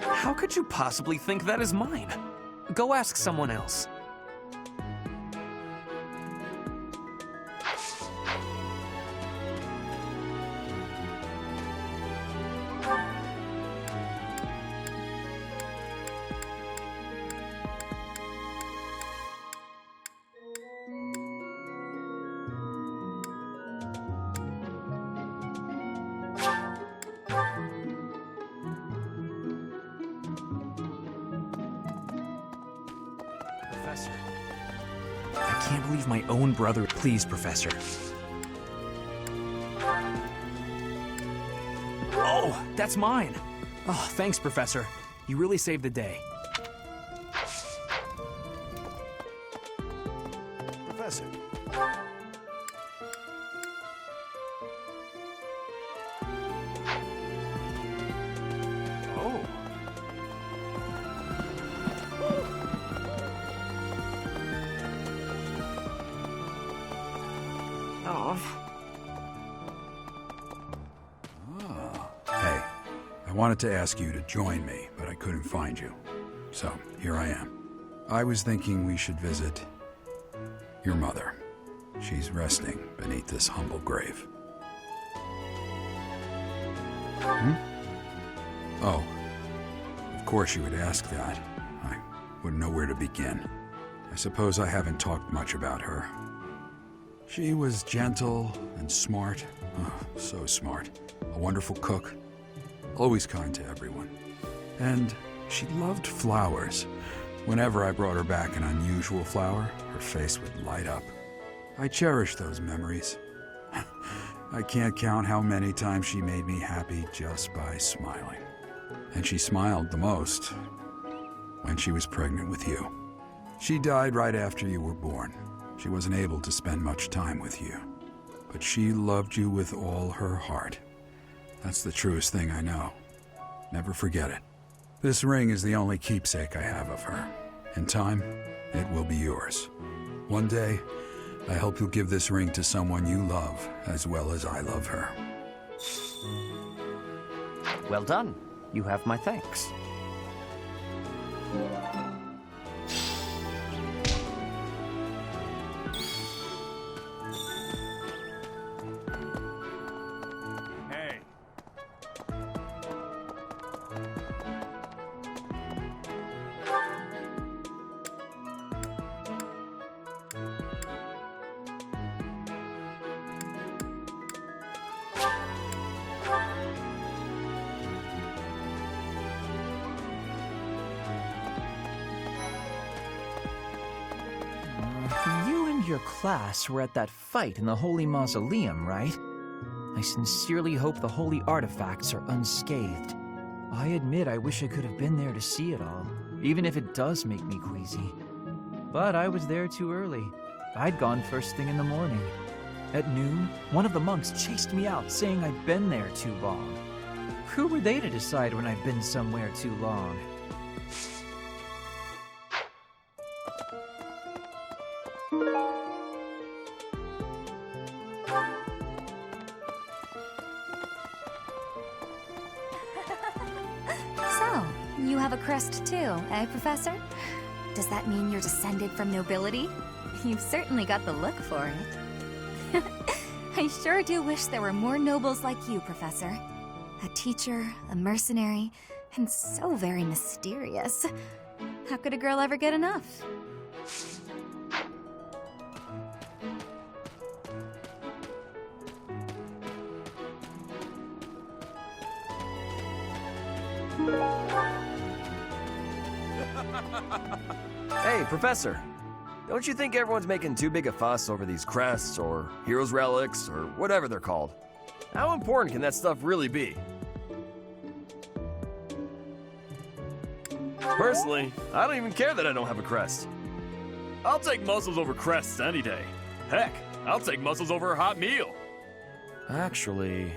How could you possibly think that is mine? Go ask someone else. Professor. I can't believe my own brother. Please, Professor. Oh, that's mine. Oh, thanks, Professor. You really saved the day. Professor. Oh. Hey, I wanted to ask you to join me, but I couldn't find you. So, here I am. I was thinking we should visit your mother. She's resting beneath this humble grave. Oh, of course you would ask that. I wouldn't know where to begin. I suppose I haven't talked much about her. She was gentle and smart. Oh, so smart. A wonderful cook. Always kind to everyone. And she loved flowers. Whenever I brought her back an unusual flower, her face would light up. I cherish those memories. I can't count how many times she made me happy just by smiling. And she smiled the most when she was pregnant with you. She died right after you were born. She wasn't able to spend much time with you. But she loved you with all her heart. That's the truest thing I know. Never forget it. This ring is the only keepsake I have of her. In time, it will be yours. One day, I hope you'll give this ring to someone you love as well as I love her. Well done. You have my thanks. Hey. You and your class were at that fight in the Holy Mausoleum, right? I sincerely hope the holy artifacts are unscathed. I admit I wish I could have been there to see it all, even if it does make me queasy. But I was there too early. I'd gone first thing in the morning. At noon, one of the monks chased me out, saying I'd been there too long. Who were they to decide when I've been somewhere too long? So, you have a crest too, eh, Professor? Does that mean you're descended from nobility? You've certainly got the look for it. I sure do wish there were more nobles like you, Professor. A teacher, a mercenary, and so very mysterious. How could a girl ever get enough? Hey, Professor. Don't you think everyone's making too big a fuss over these crests or heroes relics or whatever they're called? How important can that stuff really be? Personally, I don't even care that I don't have a crest. I'll take muscles over crests any day. Heck, I'll take muscles over a hot meal. Actually...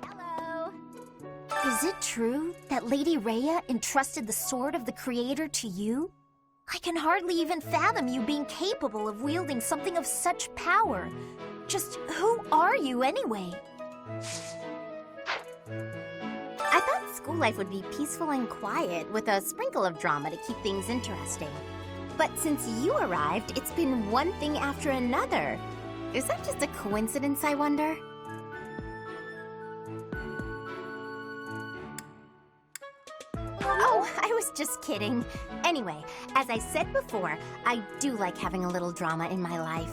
Hello. Is it true that Lady Rhea entrusted the Sword of the Creator to you? I can hardly even fathom you being capable of wielding something of such power. Just who are you anyway? I thought school life would be peaceful and quiet, with a sprinkle of drama to keep things interesting. But since you arrived, it's been one thing after another. Is that just a coincidence, I wonder? Oh, I was just kidding. Anyway, as I said before, I do like having a little drama in my life.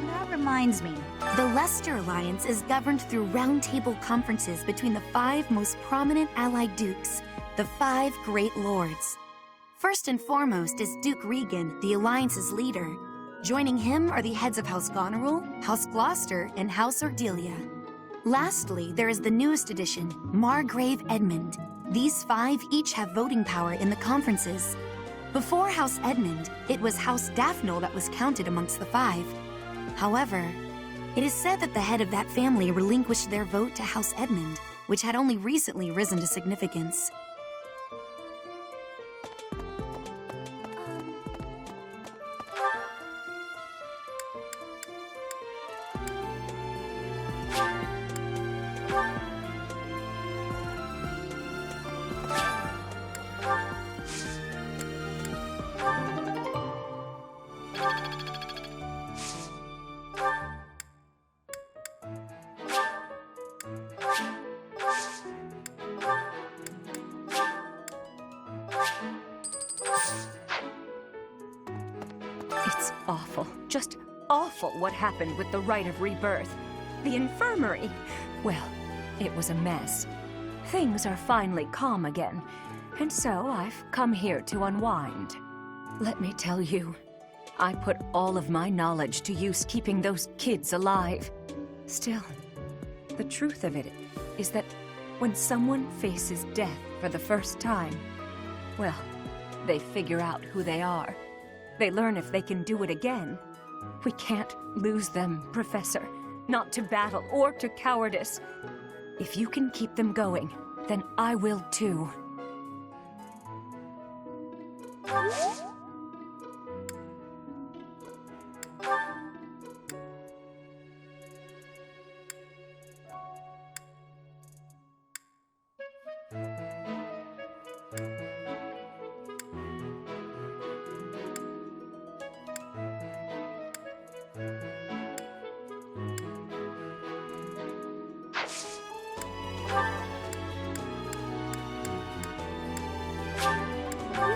That reminds me. The Leicester Alliance is governed through roundtable conferences between the 5 most prominent allied dukes, the 5 Great Lords. First and foremost is Duke Regan, the Alliance's leader. Joining him are the heads of House Goneril, House Gloucester, and House Ordelia. Lastly, there is the newest addition, Margrave Edmund. These 5 each have voting power in the conferences. Before House Edmund, it was House Daphnel that was counted amongst the 5. However, it is said that the head of that family relinquished their vote to House Edmund, which had only recently risen to significance. It's awful, just awful what happened with the rite of rebirth. The infirmary. Well, it was a mess. Things are finally calm again, and so I've come here to unwind. Let me tell you, I put all of my knowledge to use keeping those kids alive. Still, the truth of it is that when someone faces death for the first time, well, they figure out who they are. They learn if they can do it again. We can't lose them, Professor. Not to battle or to cowardice. If you can keep them going, then I will too.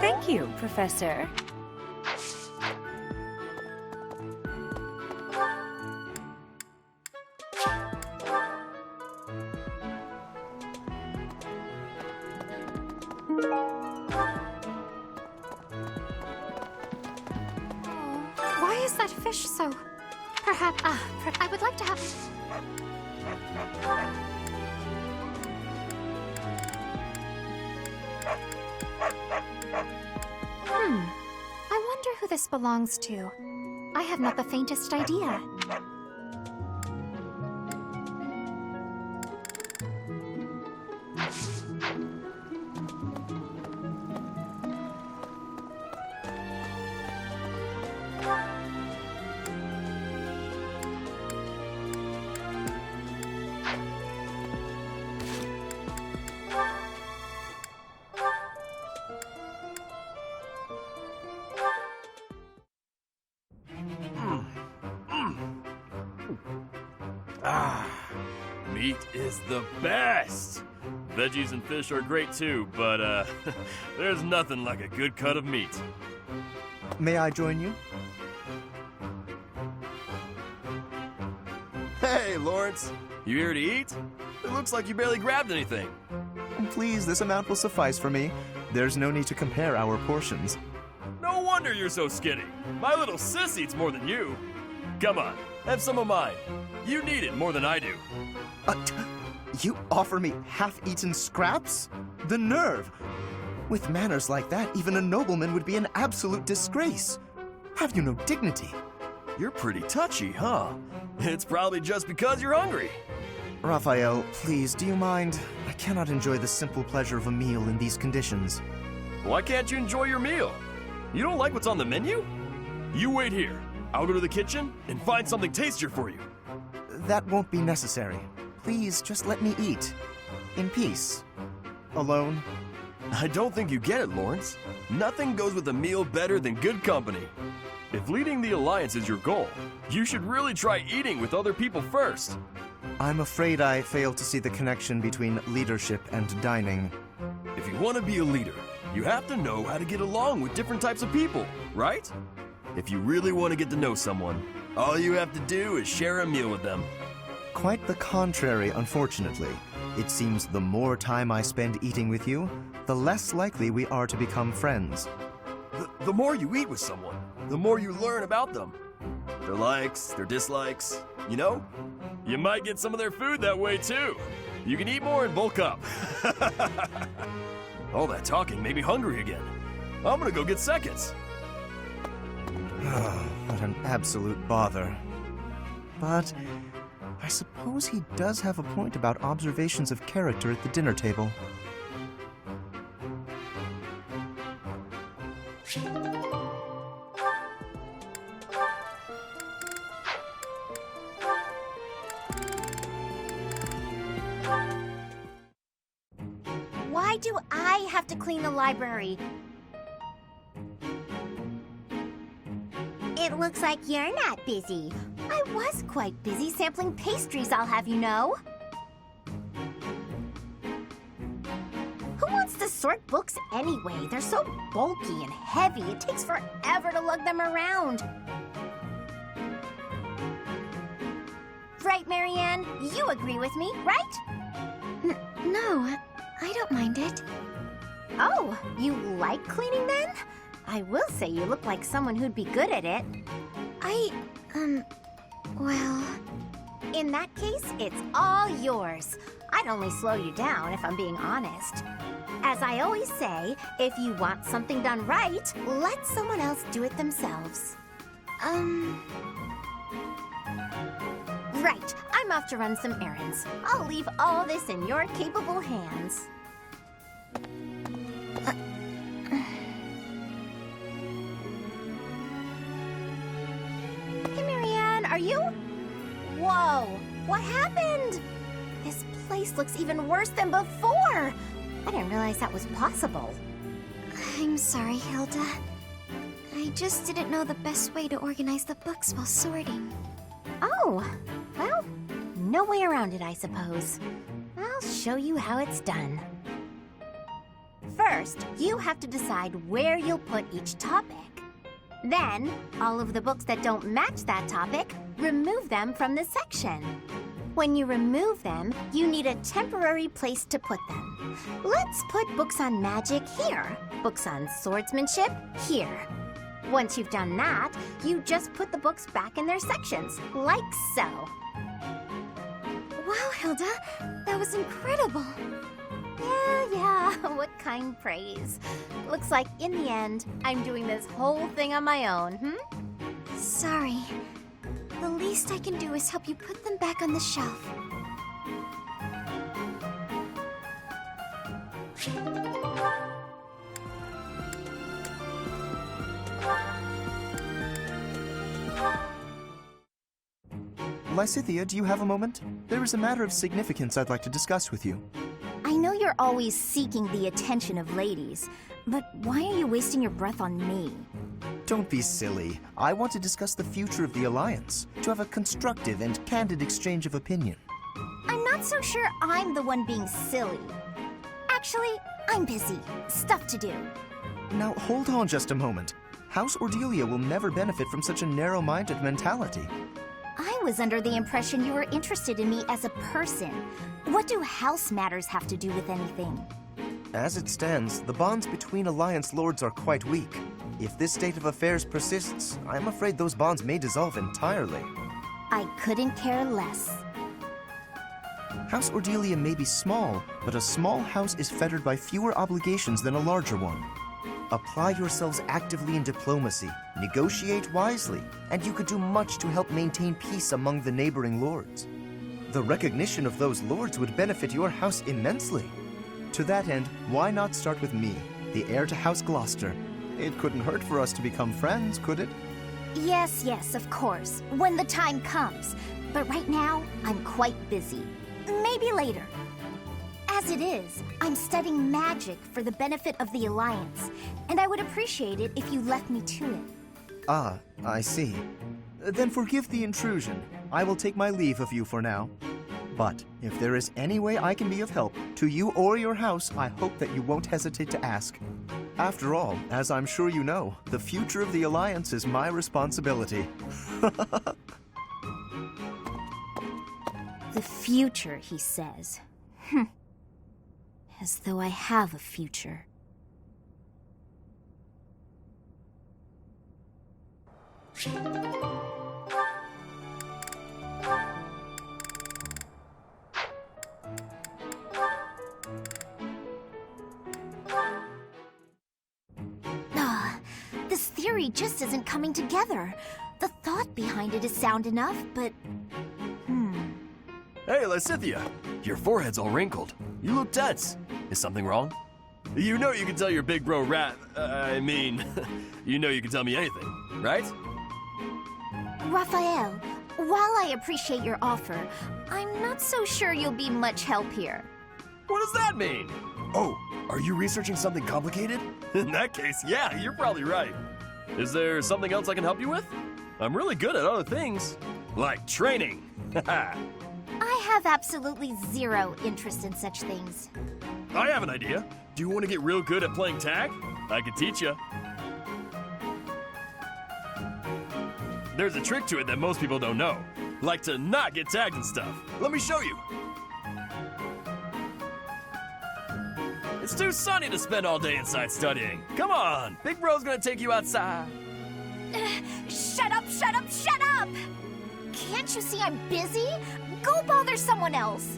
Thank you, Professor. Why is that fish so... Perhaps... I would like to have... I wonder who this belongs to. I have not the faintest idea. Meat is the best! Veggies and fish are great too, but there's nothing like a good cut of meat. May I join you? Hey, Lawrence! You here to eat? It looks like you barely grabbed anything. Please, this amount will suffice for me. There's no need to compare our portions. No wonder you're so skinny. My little sis eats more than you. Come on, have some of mine. You need it more than I do. You offer me half-eaten scraps? The nerve! With manners like that, even a nobleman would be an absolute disgrace. Have you no dignity? You're pretty touchy, huh? It's probably just because you're hungry. Raphael, please, do you mind? I cannot enjoy the simple pleasure of a meal in these conditions. Why can't you enjoy your meal? You don't like what's on the menu? You wait here. I'll go to the kitchen and find something tastier for you. That won't be necessary. Please, just let me eat. In peace. Alone. I don't think you get it, Lawrence. Nothing goes with a meal better than good company. If leading the Alliance is your goal, you should really try eating with other people first. I'm afraid I fail to see the connection between leadership and dining. If you want to be a leader, you have to know how to get along with different types of people, right? If you really want to get to know someone, all you have to do is share a meal with them. Quite the contrary, unfortunately. It seems the more time I spend eating with you, the less likely we are to become friends. The more you eat with someone, the more you learn about them. Their likes, their dislikes, you know? You might get some of their food that way too. You can eat more and bulk up. All that talking made me hungry again. I'm gonna go get seconds. What an absolute bother. But I suppose he does have a point about observations of character at the dinner table. Why do I have to clean the library? It looks like you're not busy. I was quite busy sampling pastries, I'll have you know. Who wants to sort books anyway? They're so bulky and heavy, it takes forever to lug them around. Right, Marianne? You agree with me, right? No, I don't mind it. Oh, you like cleaning then? I will say you look like someone who'd be good at it. Well... In that case, it's all yours. I'd only slow you down if I'm being honest. As I always say, if you want something done right, let someone else do it themselves. Right, I'm off to run some errands. I'll leave all this in your capable hands. Hey, Marianne, are you? Whoa, what happened? This place looks even worse than before. I didn't realize that was possible. I'm sorry, Hilda. I just didn't know the best way to organize the books while sorting. Oh, well, no way around it, I suppose. I'll show you how it's done. First, you have to decide where you'll put each topic. Then, all of the books that don't match that topic, remove them from the section. When you remove them, you need a temporary place to put them. Let's put books on magic here, books on swordsmanship here. Once you've done that, you just put the books back in their sections, like so. Wow, Hilda, that was incredible. Yeah, what kind praise. Looks like in the end, I'm doing this whole thing on my own, Sorry. The least I can do is help you put them back on the shelf. Lysithea, do you have a moment? There is a matter of significance I'd like to discuss with you. I know you're always seeking the attention of ladies, but why are you wasting your breath on me? Don't be silly. I want to discuss the future of the Alliance, to have a constructive and candid exchange of opinion. I'm not so sure I'm the one being silly. Actually, I'm busy. Stuff to do. Now, hold on just a moment. House Ordelia will never benefit from such a narrow-minded mentality. I was under the impression you were interested in me as a person. What do house matters have to do with anything? As it stands, the bonds between Alliance lords are quite weak. If this state of affairs persists, I'm afraid those bonds may dissolve entirely. I couldn't care less. House Ordelia may be small, but a small house is fettered by fewer obligations than a larger one. Apply yourselves actively in diplomacy, negotiate wisely, and you could do much to help maintain peace among the neighboring lords. The recognition of those lords would benefit your house immensely. To that end, why not start with me, the heir to House Gloucester? It couldn't hurt for us to become friends, could it? Yes, of course, when the time comes. But right now, I'm quite busy. Maybe later. As it is, I'm studying magic for the benefit of the Alliance, and I would appreciate it if you left me to it. Ah, I see. Then forgive the intrusion. I will take my leave of you for now. But if there is any way I can be of help to you or your house, I hope that you won't hesitate to ask. After all, as I'm sure you know, the future of the Alliance is my responsibility. The future, he says. As though I have a future. This theory just isn't coming together. The thought behind it is sound enough, but... Hey, Lysithea, your forehead's all wrinkled. You look tense. Is something wrong? You know you can tell your big bro you know you can tell me anything, right? Raphael, while I appreciate your offer, I'm not so sure you'll be much help here. What does that mean? Oh, are you researching something complicated? In that case, yeah, you're probably right. Is there something else I can help you with? I'm really good at other things, like training. I have absolutely zero interest in such things. I have an idea. Do you want to get real good at playing tag? I can teach you. There's a trick to it that most people don't know, like to not get tagged and stuff. Let me show you. It's too sunny to spend all day inside studying. Come on, Big Bro's gonna take you outside. Shut up! Can't you see I'm busy? Go bother someone else.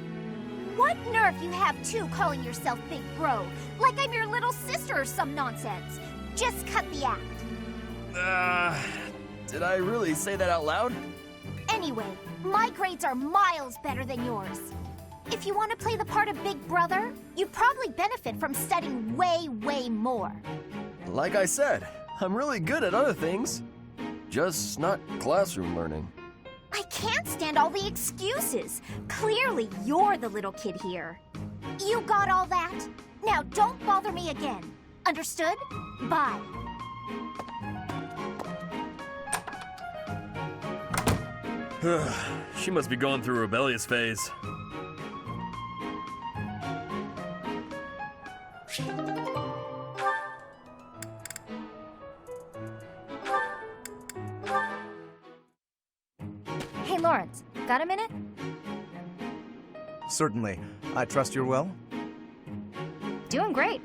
What nerve you have, too, calling yourself Big Bro, like I'm your little sister or some nonsense. Just cut the act. Did I really say that out loud? Anyway, my grades are miles better than yours. If you want to play the part of Big Brother, you'd probably benefit from studying way more. Like I said, I'm really good at other things. Just not classroom learning. I can't stand all the excuses. Clearly, you're the little kid here. You got all that? Now don't bother me again. Understood? Bye. She must be going through a rebellious phase. Hey, Lawrence, got a minute? Certainly. I trust you're well? Doing great.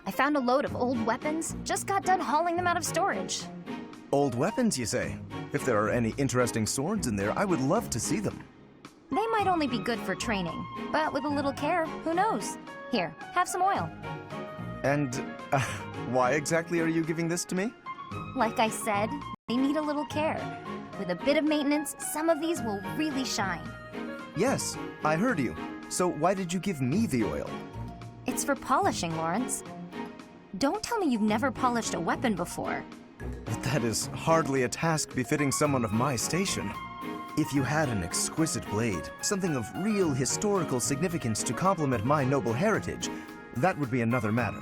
I found a load of old weapons, just got done hauling them out of storage. Old weapons, you say? If there are any interesting swords in there, I would love to see them. They might only be good for training, but with a little care, who knows? Here, have some oil. And why exactly are you giving this to me? Like I said, they need a little care. With a bit of maintenance, some of these will really shine. Yes, I heard you. So why did you give me the oil? It's for polishing, Lawrence. Don't tell me you've never polished a weapon before. That is hardly a task befitting someone of my station. If you had an exquisite blade, something of real historical significance to complement my noble heritage, that would be another matter.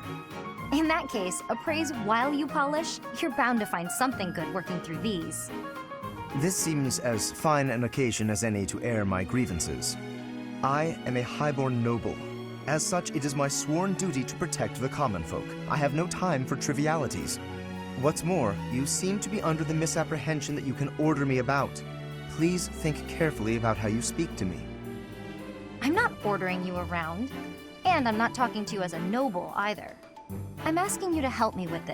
In that case, appraise while you polish, you're bound to find something good working through these. This seems as fine an occasion as any to air my grievances. I am a highborn noble. As such, it is my sworn duty to protect the common folk. I have no time for trivialities. What's more, you seem to be under the misapprehension that you can order me about. Please think carefully about how you speak to me. I'm not ordering you around, and I'm not talking to you as a noble either. I'm asking you to help me with this.